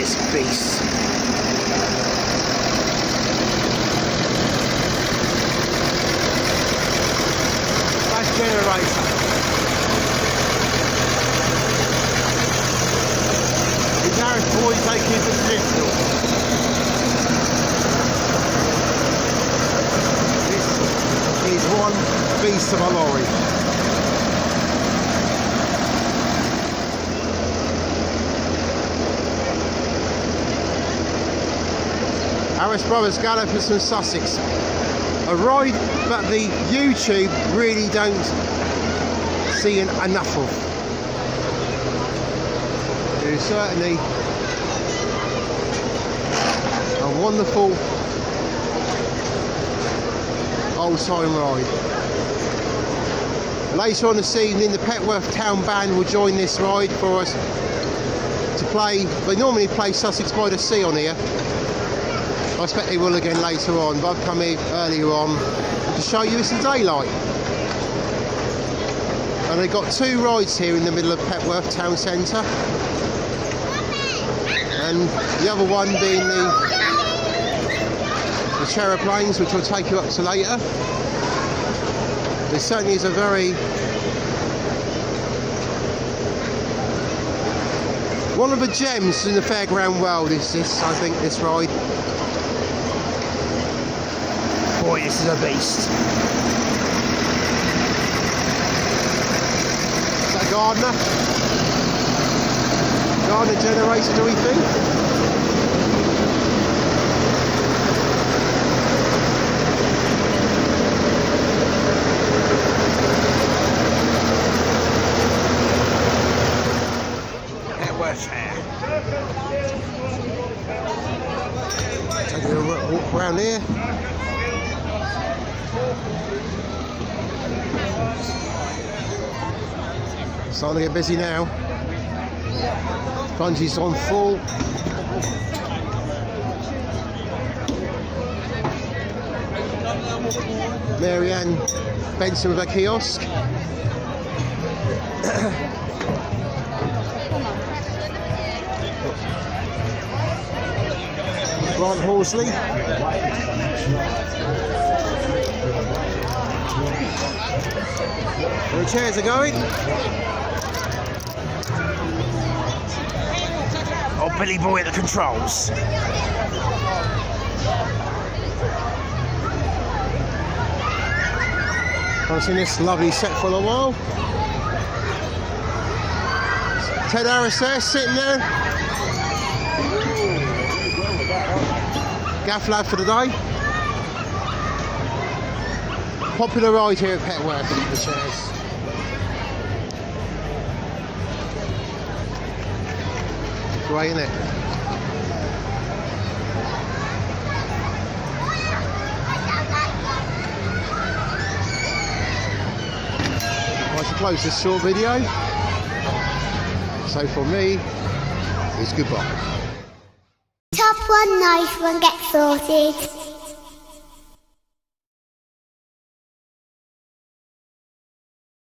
this beast. Nice generator. The garage boy taking the pistol. This is one beast of a lorry. Harris Brothers Gallopers from Sussex. A ride that the YouTube really don't see enough of. It is certainly a wonderful old-time ride. Later on this evening, the Petworth Town Band will join this ride for us to play. They normally play Sussex by the Sea on here. I expect they will again later on, but I've come here earlier on to show you it's in daylight. And they've got two rides here in the middle of Petworth Town Centre. And the other one being the Chairplanes, which I'll take you up to later. This certainly is a very one of the gems in the fairground world is this, I think, this ride. Boy, this is a beast. Is that a Gardner? Gardner generator, do we think? Take a walk around here. Starting to get busy now. Bungee's on full. Marianne Benson with her kiosk. Grant Horsley. The chairs are going. Oh, Billy Boy at the controls. I've seen this lovely set for a while. Ted Harris there, sitting there. Gaff lad for the day. Popular ride here at Petworth, the chairs. Great, isn't it? I should close this short video. So for me, it's goodbye. Top one, nice one, get sorted.